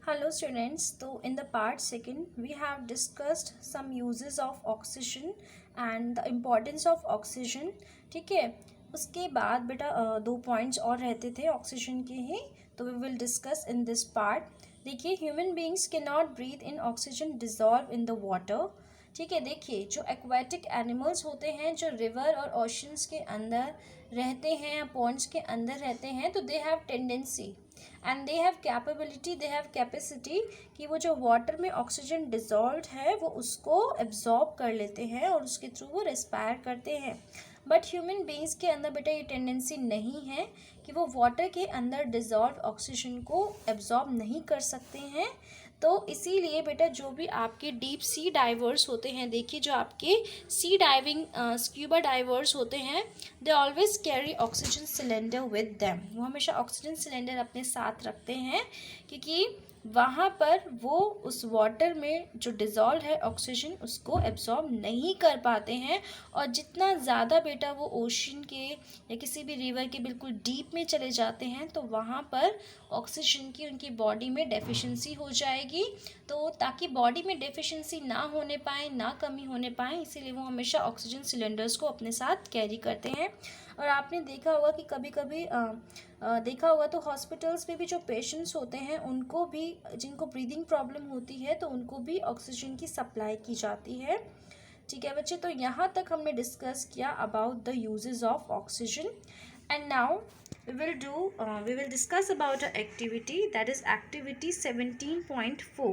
Hello students, so in the part second we have discussed some uses of oxygen and the importance of oxygen. ठीक है, उसके बाद बेटा दो points और रहते थे ऑक्सीजन के ही, तो we will discuss in this part. देखिए, human beings cannot breathe in oxygen dissolve in the water. ठीक है, देखिए जो एक्वाटिक एनिमल्स होते हैं जो रिवर और ओशंस के अंदर रहते हैं या पॉन्ड्स के अंदर रहते हैं, तो they have tendency and they have capability, they have capacity कि वो जो वाटर में ऑक्सीजन डिजॉल्व है वो उसको एब्जॉर्ब कर लेते हैं और उसके थ्रू वो रेस्पायर करते हैं. बट ह्यूमन बींग्स के अंदर बेटा ये टेंडेंसी नहीं है कि वो वाटर के अंदर डिजॉल्व ऑक्सीजन को एब्जॉर्ब नहीं कर सकते हैं. तो इसीलिए बेटा जो भी आपके डीप सी डाइवर्स होते हैं, देखिए जो आपके सी डाइविंग स्क्यूबा डाइवर्स होते हैं, they always carry oxygen cylinder with them. वो हमेशा ऑक्सीजन सिलेंडर अपने साथ रखते हैं क्योंकि वहाँ पर वो उस वाटर में जो डिज़ोल्व है ऑक्सीजन उसको एब्जॉर्ब नहीं कर पाते हैं. और जितना ज़्यादा बेटा वो ओशन के या किसी भी रिवर के बिल्कुल डीप में चले जाते हैं तो वहाँ पर ऑक्सीजन की उनकी बॉडी में डेफिशिएंसी हो जाएगी. तो ताकि बॉडी में डेफिशिएंसी ना होने पाए, ना कमी होने पाए, इसीलिए वो हमेशा ऑक्सीजन सिलेंडर्स को अपने साथ कैरी करते हैं. और आपने देखा होगा कि कभी कभी देखा होगा तो हॉस्पिटल्स में भी जो पेशेंट्स होते हैं उनको भी, जिनको ब्रीदिंग प्रॉब्लम होती है, तो उनको भी ऑक्सीजन की सप्लाई की जाती है. ठीक है बच्चे, तो यहाँ तक हमने डिस्कस किया about the uses of oxygen. And now we will discuss about an activity, that is activity 17.4.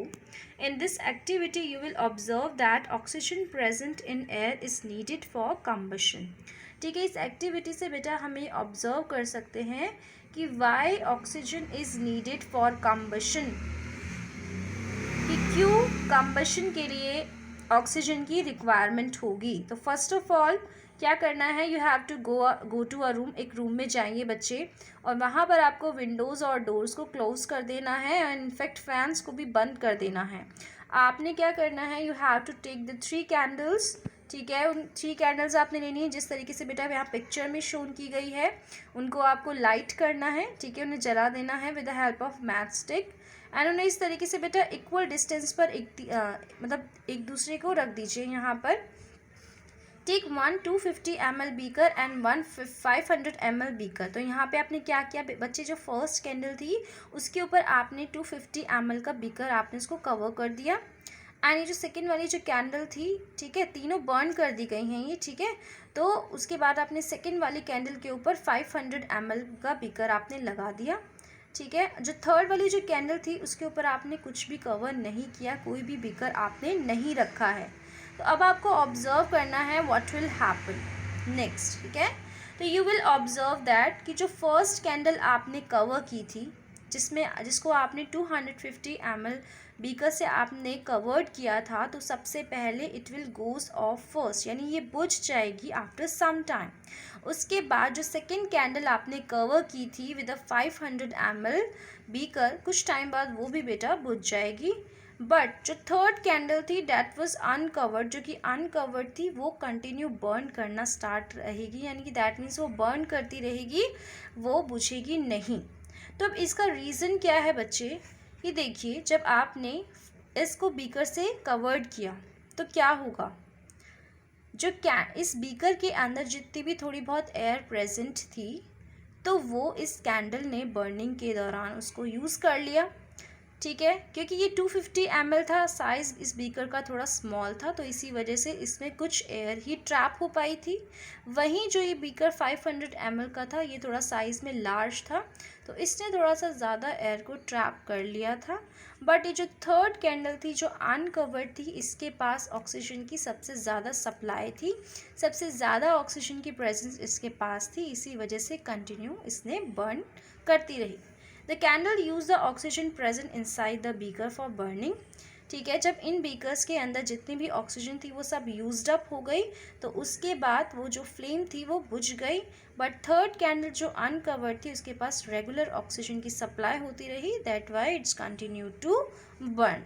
In this activity you will observe that oxygen present in air is needed for combustion. ठीक है, इस activity से बेटा हम ये observe कर सकते हैं कि why oxygen is needed for combustion, कि क्यों कम्बशन के लिए ऑक्सीजन की रिक्वायरमेंट होगी. तो फर्स्ट ऑफ ऑल क्या करना है, you have to go to a room. एक रूम में जाएंगे बच्चे और वहाँ पर आपको विंडोज़ और डोर्स को क्लोज कर देना है और इनफैक्ट फैंस को भी बंद कर देना है. आपने क्या करना है, you have to take the 3 candles. ठीक है, उन 3 कैंडल्स आपने लेनी है जिस तरीके से बेटा यहाँ पिक्चर में शोन की गई है. उनको आपको लाइट करना है. ठीक है, उन्हें जला देना है with the help of match stick and उन्हें इस तरीके से बेटा इक्वल डिस्टेंस पर मतलब एक दूसरे को रख दीजिए. यहाँ पर take 1 250 ml beaker and 1 500 ml beaker. तो यहाँ पे आपने क्या किया बच्चे, जो फर्स्ट कैंडल थी उसके ऊपर आपने 250 ml का बीकर आपने इसको कवर कर दिया. एंड ये जो सेकेंड वाली जो कैंडल थी, ठीक है, तीनों बर्न कर दी गई हैं ये. ठीक है, तो उसके बाद आपने सेकेंड वाली कैंडल के ऊपर 500 ml का बीकर आपने लगा दिया. ठीक है, जो थर्ड वाली जो कैंडल थी उसके ऊपर आपने कुछ भी कवर नहीं किया, कोई भी बीकर आपने नहीं रखा है. तो अब आपको ऑब्जर्व करना है व्हाट विल हैपन नेक्स्ट. ठीक है, तो यू विल ऑब्जर्व दैट कि जो फर्स्ट कैंडल आपने कवर की थी, जिसको आपने 250 ml बीकर से आपने कवर्ड किया था, तो सबसे पहले it will goes off first, यानी ये बुझ जाएगी आफ्टर सम टाइम. उसके बाद जो सेकेंड कैंडल आपने कवर की थी विद अ 500 ml बीकर, कुछ टाइम बाद वो भी बेटा बुझ जाएगी. बट जो थर्ड कैंडल थी डैट वाज अनकवर्ड, जो कि अनकवर्ड थी, वो कंटिन्यू बर्न करना स्टार्ट रहेगी, यानी कि दैट मीन्स वो बर्न करती रहेगी, वो बुझेगी नहीं. तो अब इसका रीज़न क्या है बच्चे, कि देखिए जब आपने इसको बीकर से कवर्ड किया तो क्या होगा, जो इस बीकर के अंदर जितनी भी थोड़ी बहुत एयर प्रेजेंट थी तो वो इस कैंडल ने बर्निंग के दौरान उसको यूज़ कर लिया. ठीक है, क्योंकि ये 250 ml था, साइज़ इस बीकर का थोड़ा स्मॉल था, तो इसी वजह से इसमें कुछ एयर ही ट्रैप हो पाई थी. वहीं जो ये बीकर 500 ml का था, ये थोड़ा साइज़ में लार्ज था, तो इसने थोड़ा सा ज़्यादा एयर को ट्रैप कर लिया था. बट ये जो थर्ड कैंडल थी जो अनकवर्ड थी, इसके पास ऑक्सीजन की सबसे ज़्यादा सप्लाई थी, सबसे ज़्यादा ऑक्सीजन की प्रेजेंस इसके पास थी, इसी वजह से कंटिन्यू इसने बर्न करती रही. The candle used the oxygen present inside the beaker for burning. ठीक है, जब इन बीकर्स के अंदर जितनी भी ऑक्सीजन थी वो सब यूज्ड अप हो गई, तो उसके बाद वो जो फ्लेम थी वो बुझ गई. बट थर्ड कैंडल जो अनकवर्ड थी उसके पास रेगुलर ऑक्सीजन की सप्लाई होती रही, that why it's continue to burn.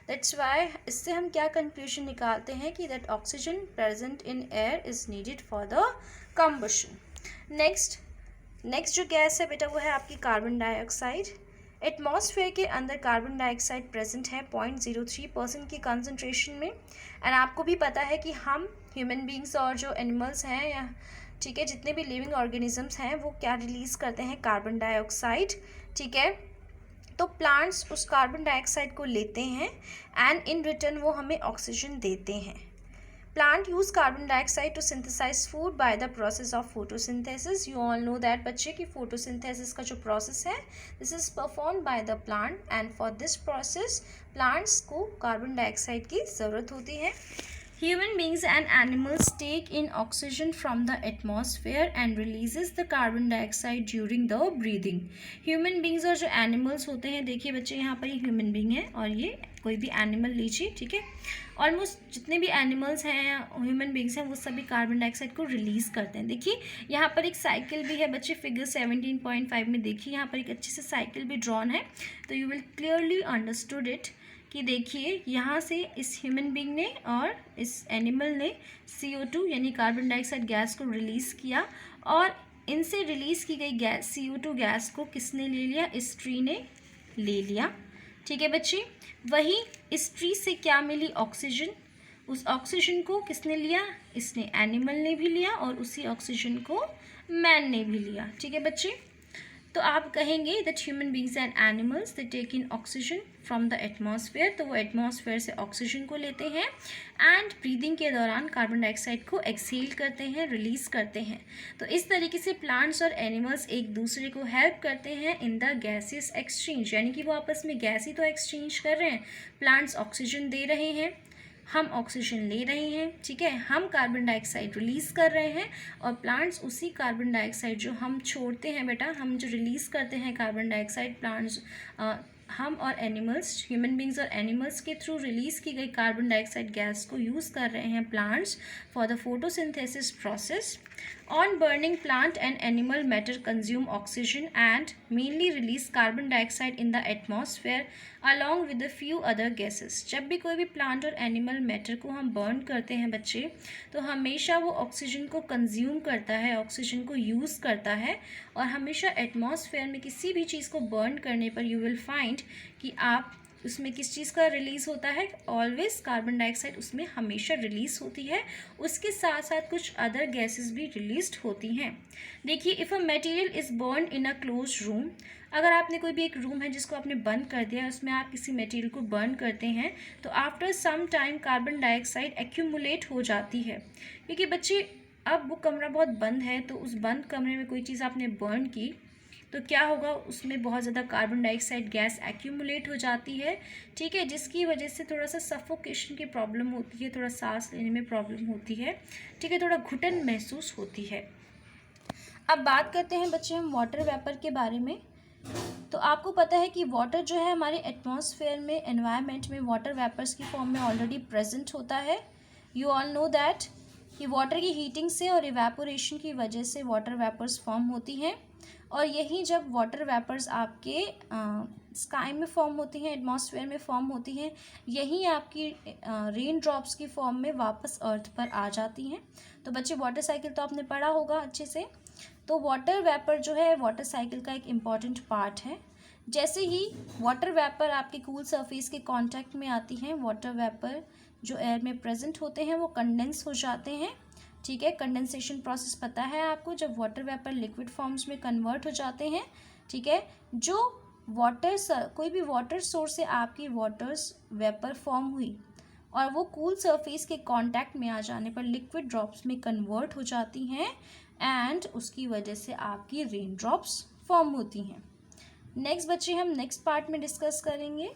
That's why इससे हम क्या कंक्लूजन निकालते हैं कि that oxygen present in air is needed for the combustion. Next जो गैस है बेटा वो है आपकी कार्बन डाइऑक्साइड. एटमॉस्फेयर के अंदर कार्बन डाइऑक्साइड प्रेजेंट है 0.03% की कंसंट्रेशन में। एंड आपको भी पता है कि हम ह्यूमन बींग्स और जो एनिमल्स हैं या ठीक है जितने भी लिविंग ऑर्गेनिजम्स हैं वो क्या रिलीज़ करते हैं, कार्बन डाइऑक्साइड। ठीक है, तो प्लांट्स उस कार्बन डाइऑक्साइड को लेते हैं एंड इन रिटर्न वो हमें ऑक्सीजन देते हैं। Plant use carbon dioxide to synthesize food by the process of photosynthesis. You all know that बच्चे की फोटोसिंथेसिस का जो प्रोसेस है this is perform by the plant and for this process plants को कार्बन डाइऑक्साइड की ज़रूरत होती है। Human beings and animals take in oxygen from the atmosphere and releases the carbon dioxide during the breathing. Human beings और जो animals होते हैं, देखिए बच्चे यहाँ पर ये human being है और ये कोई भी animal लीजिए, ठीक है। ऑलमोस्ट जितने भी एनिमल्स हैं ह्यूमन बींग्स हैं वो सभी कार्बन डाइऑक्साइड को रिलीज़ करते हैं। देखिए यहाँ पर एक साइकिल भी है बच्चे, फिगर 17.5 में देखिए यहाँ पर एक अच्छी से साइकिल भी ड्रॉन है, तो you will clearly understood it कि देखिए यहाँ से इस ह्यूमन बींग ने और इस एनिमल ने CO2 यानी कार्बन डाइऑक्साइड गैस को रिलीज़ किया और इनसे रिलीज़ की गई गैस CO2 गैस को किसने ले लिया, इस ट्री ने ले लिया। ठीक है बच्चे, वही इस ट्री से क्या मिली, ऑक्सीजन। उस ऑक्सीजन को किसने लिया, इसने एनिमल ने भी लिया और उसी ऑक्सीजन को मैन ने भी लिया। ठीक है बच्चे, तो आप कहेंगे that human beings and animals they take in oxygen from the atmosphere, तो वो एटमॉस्फेयर से ऑक्सीजन को लेते हैं एंड ब्रीदिंग के दौरान कार्बन डाइऑक्साइड को एक्सहेल करते हैं, रिलीज़ करते हैं। तो इस तरीके से प्लांट्स और एनिमल्स एक दूसरे को हेल्प करते हैं इन द गैसेस एक्सचेंज, यानी कि वो आपस में गैस ही तो एक्सचेंज कर रहे हैं। प्लांट्स ऑक्सीजन दे रहे हैं, हम ऑक्सीजन ले रहे हैं, ठीक है, हम कार्बन डाइऑक्साइड रिलीज़ कर रहे हैं और प्लांट्स उसी कार्बन डाइऑक्साइड जो हम छोड़ते हैं बेटा, हम जो रिलीज़ करते हैं कार्बन डाइऑक्साइड, प्लांट्स हम और एनिमल्स, ह्यूमन बींग्स और एनिमल्स के थ्रू रिलीज़ की गई कार्बन डाइऑक्साइड गैस को यूज़ कर रहे हैं plants for the photosynthesis process. On burning plant and animal matter consume oxygen and mainly release carbon dioxide in the atmosphere along with the few other gases. जब भी कोई भी plant और animal matter को हम बर्न करते हैं बच्चे, तो हमेशा वो ऑक्सीजन को कंज्यूम करता है, ऑक्सीजन को यूज़ करता है और हमेशा एटमॉस्फेयर में किसी भी चीज़ को बर्न करने पर यू विल फाइंड कि आप उसमें किस चीज़ का रिलीज़ होता है, ऑलवेज कार्बन डाइऑक्साइड उसमें हमेशा रिलीज़ होती है, उसके साथ साथ कुछ अदर गैसेस भी रिलीज होती हैं। देखिए, if a material is burn in a close room, अगर आपने कोई भी एक रूम है जिसको आपने बंद कर दिया, उसमें आप किसी मटेरियल को बर्न करते हैं, तो after some time carbon dioxide accumulate हो जाती है। क्योंकि बच्चे अब वो कमरा बहुत बंद है, तो उस बंद कमरे में कोई चीज़ आपने बर्न की तो क्या होगा, उसमें बहुत ज़्यादा कार्बन डाइऑक्साइड गैस एक्यूमुलेट हो जाती है, ठीक है, जिसकी वजह से थोड़ा सा सफोकेशन की प्रॉब्लम होती है, थोड़ा सांस लेने में प्रॉब्लम होती है, ठीक है, थोड़ा घुटन महसूस होती है। अब बात करते हैं बच्चे हम वाटर वेपर के बारे में। तो आपको पता है कि वाटर जो है हमारे एटमॉस्फेयर में, एनवायरनमेंट में वाटर वेपर्स की फॉर्म में ऑलरेडी प्रेजेंट होता है। यू ऑल नो दैट कि वाटर की हीटिंग से और इवेपोरेशन की वजह से वाटर वेपर्स फॉर्म होती हैं और यही जब वाटर वेपर्स आपके स्काई में फॉर्म होती हैं, एटमॉस्फेयर में फॉर्म होती हैं, यही आपकी रेन ड्रॉप्स की फॉर्म में वापस अर्थ पर आ जाती हैं। तो बच्चे वाटर साइकिल तो आपने पढ़ा होगा अच्छे से। तो वाटर वेपर जो है वाटर साइकिल का एक इम्पॉर्टेंट पार्ट है। जैसे ही वाटर वेपर आपके कूल सरफेस के कांटेक्ट में आती हैं, वाटर वेपर जो एयर में प्रेजेंट होते हैं वो कंडेंस हो जाते हैं, ठीक है। कंडेंसेशन प्रोसेस पता है आपको, जब वाटर वेपर लिक्विड फॉर्म्स में कन्वर्ट हो जाते हैं, ठीक है। जो कोई भी वाटर सोर्स से आपकी वाटर्स वेपर फॉर्म हुई और वो कूल सरफेस के कांटेक्ट में आ जाने पर लिक्विड ड्रॉप्स में कन्वर्ट हो जाती हैं एंड उसकी वजह से आपकी रेन ड्रॉप्स फॉर्म होती हैं। नेक्स्ट बच्चे हम नेक्स्ट पार्ट में डिस्कस करेंगे।